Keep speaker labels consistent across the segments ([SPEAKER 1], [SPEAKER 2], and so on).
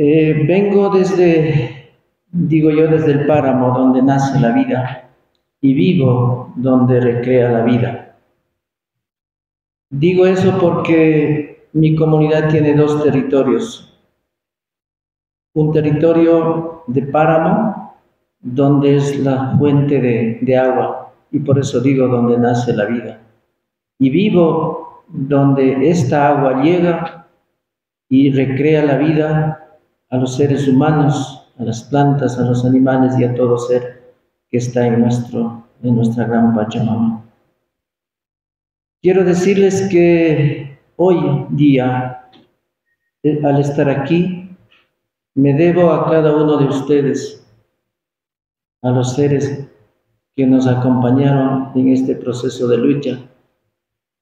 [SPEAKER 1] Vengo digo yo, desde el páramo donde nace la vida y vivo donde recrea la vida. Digo eso porque mi comunidad tiene dos territorios. Un territorio de páramo, donde es la fuente de agua, y por eso digo donde nace la vida. Y vivo donde esta agua llega y recrea la vida a los seres humanos, a las plantas, a los animales y a todo ser que está en nuestra gran Pachamama. Quiero decirles que hoy día, al estar aquí, me debo a cada uno de ustedes, a los seres que nos acompañaron en este proceso de lucha,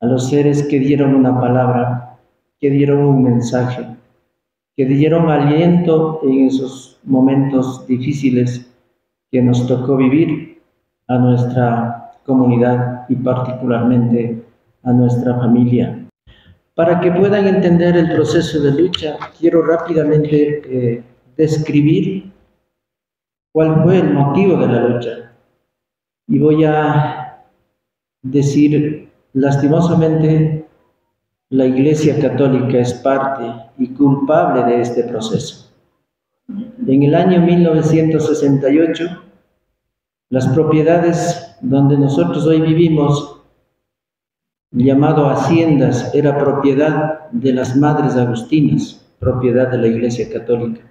[SPEAKER 1] a los seres que dieron una palabra, que dieron un mensaje, que dieron aliento en esos momentos difíciles que nos tocó vivir a nuestra comunidad y particularmente a nuestra familia. Para que puedan entender el proceso de lucha, quiero rápidamente describir cuál fue el motivo de la lucha. Y voy a decir, lastimosamente, la Iglesia Católica es parte y culpable de este proceso. En el año 1968, las propiedades donde nosotros hoy vivimos, llamado haciendas, era propiedad de las Madres Agustinas, propiedad de la Iglesia Católica.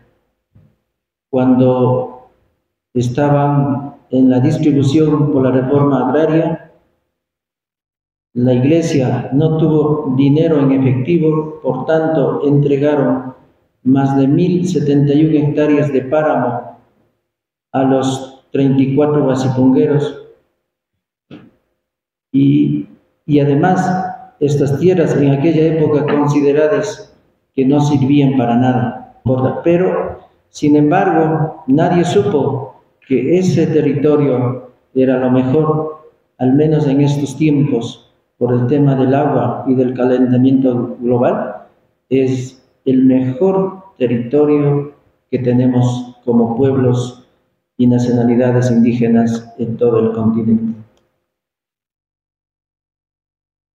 [SPEAKER 1] Cuando estaban en la distribución por la reforma agraria, la Iglesia no tuvo dinero en efectivo, por tanto entregaron más de 1.071 hectáreas de páramo a los 34 guasipungueros y además estas tierras en aquella época consideradas que no servían para nada. Pero, sin embargo, nadie supo que ese territorio era lo mejor, al menos en estos tiempos, por el tema del agua y del calentamiento global, es el mejor territorio que tenemos como pueblos y nacionalidades indígenas en todo el continente.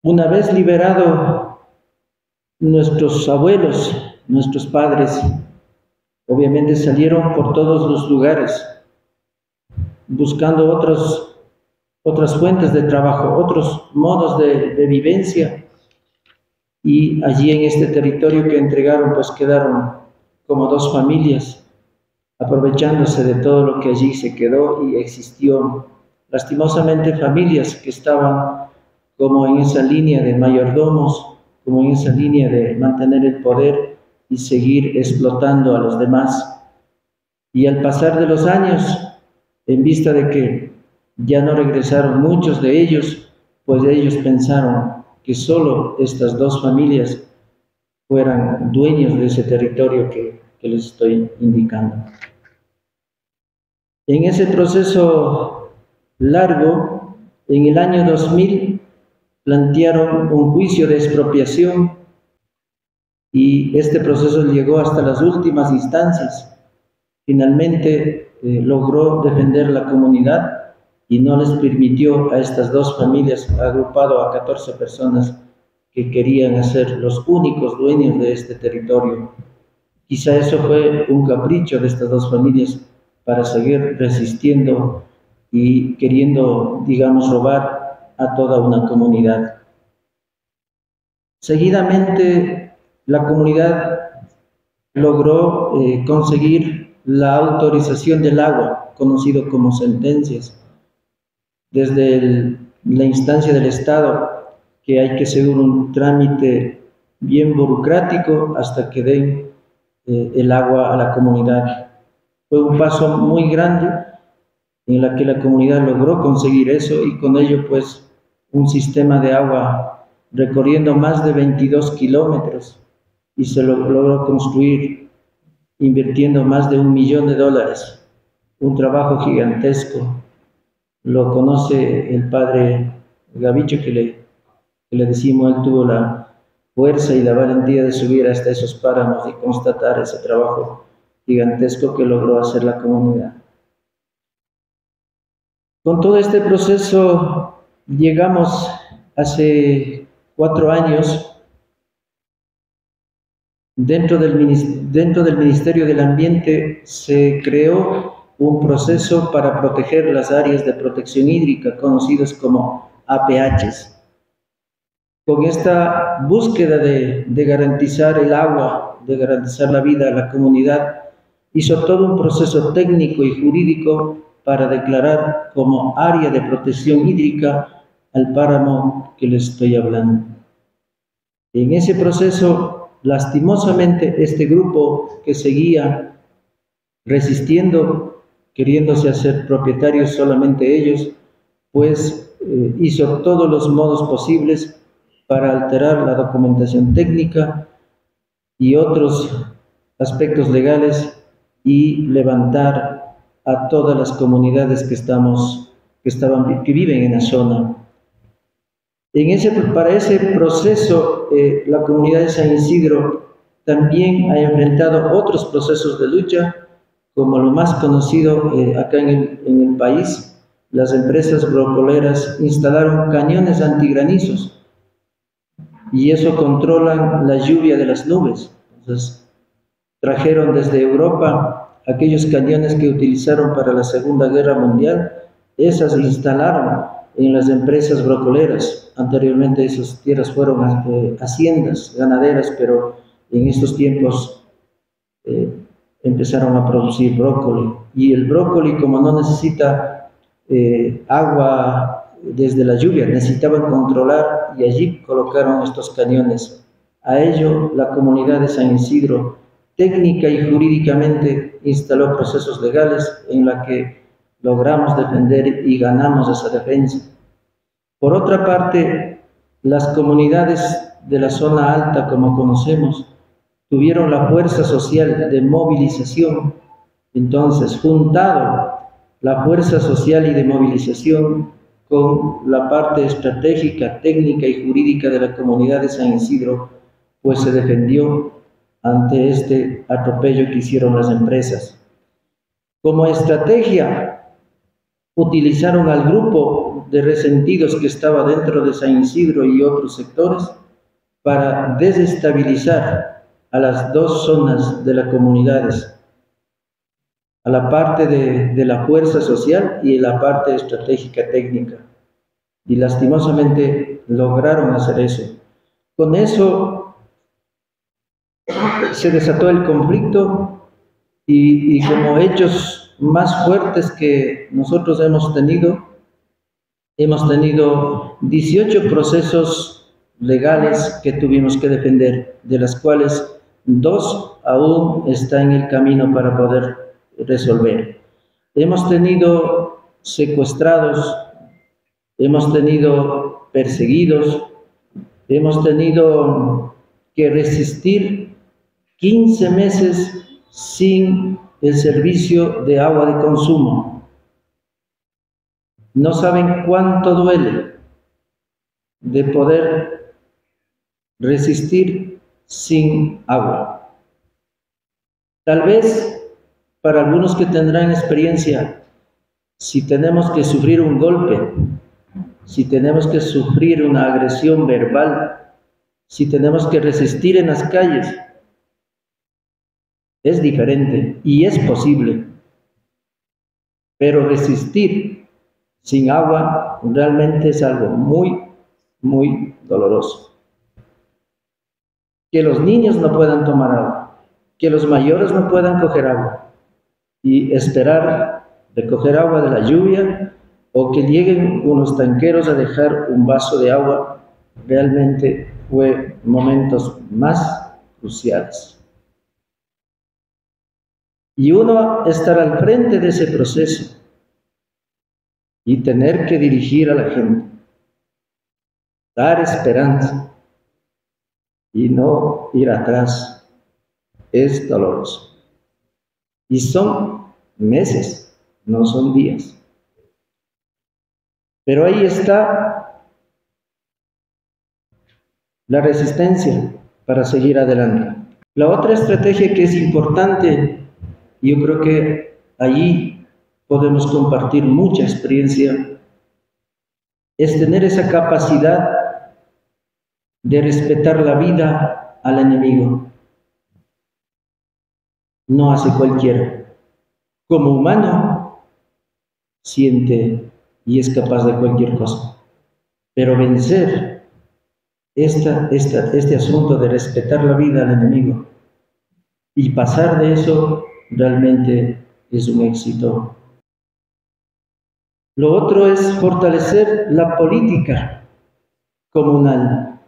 [SPEAKER 1] Una vez liberado, nuestros abuelos, nuestros padres, obviamente salieron por todos los lugares, buscando otras fuentes de trabajo, otros modos de vivencia, y allí en este territorio que entregaron, pues quedaron como dos familias, aprovechándose de todo lo que allí se quedó y existió. Lastimosamente familias que estaban como en esa línea de mayordomos, como en esa línea de mantener el poder y seguir explotando a los demás. Y al pasar de los años, en vista de que ya no regresaron muchos de ellos, pues ellos pensaron que solo estas dos familias fueran dueños de ese territorio que les estoy indicando. En ese proceso largo, en el año 2000, plantearon un juicio de expropiación y este proceso llegó hasta las últimas instancias. Finalmente logró defender la comunidad y no les permitió a estas dos familias, agrupado a 14 personas que querían ser los únicos dueños de este territorio. Quizá eso fue un capricho de estas dos familias para seguir resistiendo y queriendo, digamos, robar a toda una comunidad. Seguidamente, la comunidad logró conseguir la autorización del agua, conocido como sentencias, desde la instancia del Estado, que hay que seguir un trámite bien burocrático hasta que den el agua a la comunidad. Fue un paso muy grande en la que la comunidad logró conseguir eso y con ello pues un sistema de agua recorriendo más de 22 kilómetros y se logró construir invirtiendo más de $1 millón, un trabajo gigantesco. Lo conoce el padre Gavicho, que le decimos, él tuvo la fuerza y la valentía de subir hasta esos páramos y constatar ese trabajo gigantesco que logró hacer la comunidad. Con todo este proceso llegamos hace 4 años. Dentro del Ministerio del Ambiente se creó un proceso para proteger las áreas de protección hídrica, conocidas como APHs. Con esta búsqueda de garantizar el agua, de garantizar la vida a la comunidad, hizo todo un proceso técnico y jurídico para declarar como área de protección hídrica al páramo que les estoy hablando. En ese proceso, lastimosamente, este grupo que seguía resistiendo, queriéndose hacer propietarios solamente ellos, pues hizo todos los modos posibles para alterar la documentación técnica y otros aspectos legales y levantar a todas las comunidades que viven en la zona. Para ese proceso, la comunidad de San Isidro también ha enfrentado otros procesos de lucha, como lo más conocido acá en el país. Las empresas brocoleras instalaron cañones antigranizos y eso controlan la lluvia de las nubes. Entonces, trajeron desde Europa aquellos cañones que utilizaron para la Segunda Guerra Mundial, esas se instalaron en las empresas brocoleras. Anteriormente esas tierras fueron haciendas ganaderas, pero en estos tiempos empezaron a producir brócoli. Y el brócoli, como no necesita agua desde la lluvia, necesitaban controlar y allí colocaron estos cañones. A ello, la comunidad de San Isidro, técnica y jurídicamente, instaló procesos legales en la que logramos defender y ganamos esa defensa. Por otra parte, las comunidades de la zona alta, como conocemos, tuvieron la fuerza social de movilización. Entonces, juntado la fuerza social y de movilización con la parte estratégica, técnica y jurídica de la comunidad de San Isidro, pues se defendió ante este atropello que hicieron las empresas. Como estrategia, utilizaron al grupo de resentidos que estaba dentro de San Isidro y otros sectores para desestabilizar a las dos zonas de las comunidades, a la parte de la fuerza social y la parte estratégica técnica. Y lastimosamente lograron hacer eso. Con eso se desató el conflicto y como hechos más fuertes que nosotros hemos tenido 18 procesos legales que tuvimos que defender, de las cuales 2 aún están en el camino para poder resolver. Hemos tenido secuestrados, hemos tenido perseguidos, hemos tenido que resistir 15 meses sin el servicio de agua de consumo. No saben cuánto duele de poder resistir sin agua. Tal vez para algunos que tendrán experiencia, si tenemos que sufrir un golpe, si tenemos que sufrir una agresión verbal, si tenemos que resistir en las calles, es diferente y es posible. Pero resistir sin agua realmente es algo muy, muy doloroso. Que los niños no puedan tomar agua, que los mayores no puedan coger agua y esperar recoger agua de la lluvia o que lleguen unos tanqueros a dejar un vaso de agua, realmente fue momentos más cruciales. Y uno estar al frente de ese proceso y tener que dirigir a la gente, dar esperanza y no ir atrás, es doloroso. Y son meses, no son días. Pero ahí está la resistencia para seguir adelante. La otra estrategia que es importante Yo creo que allí podemos compartir mucha experiencia, es tener esa capacidad de respetar la vida al enemigo. No hace cualquiera. Como humano, siente y es capaz de cualquier cosa. Pero vencer este asunto de respetar la vida al enemigo y pasar de eso realmente es un éxito. Lo otro es fortalecer la política comunal.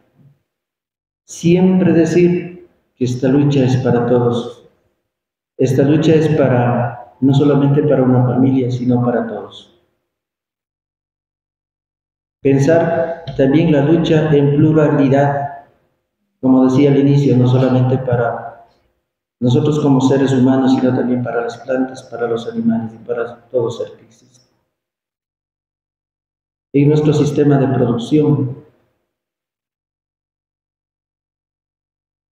[SPEAKER 1] Siempre decir que esta lucha es para todos. Esta lucha es no solamente para una familia, sino para todos. Pensar también la lucha en pluralidad, como decía al inicio, no solamente para nosotros como seres humanos, sino también para las plantas, para los animales y para todo ser que existe. En nuestro sistema de producción,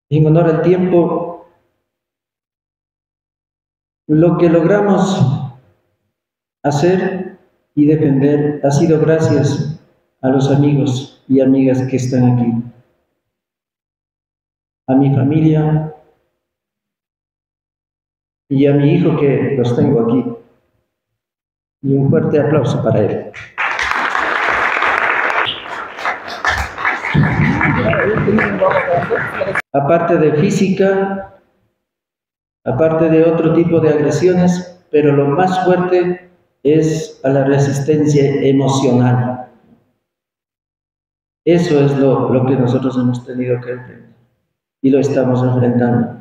[SPEAKER 1] en honor al tiempo, lo que logramos hacer y defender ha sido gracias a los amigos y amigas que están aquí, a mi familia y a mi hijo que los tengo aquí. Y un fuerte aplauso para él. Aparte de física, aparte de otro tipo de agresiones, pero lo más fuerte es a la resistencia emocional. Eso es lo que nosotros hemos tenido que enfrentar y lo estamos enfrentando.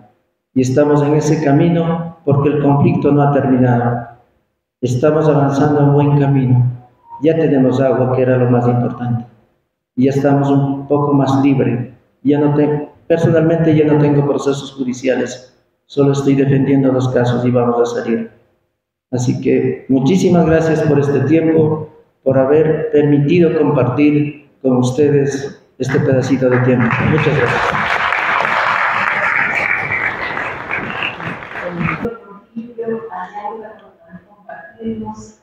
[SPEAKER 1] Y estamos en ese camino porque el conflicto no ha terminado. Estamos avanzando en buen camino. Ya tenemos agua, que era lo más importante. Y ya estamos un poco más libres. Personalmente ya no tengo procesos judiciales. Solo estoy defendiendo los casos y vamos a salir. Así que muchísimas gracias por este tiempo, por haber permitido compartir con ustedes este pedacito de tiempo. Muchas gracias.
[SPEAKER 2] Compartimos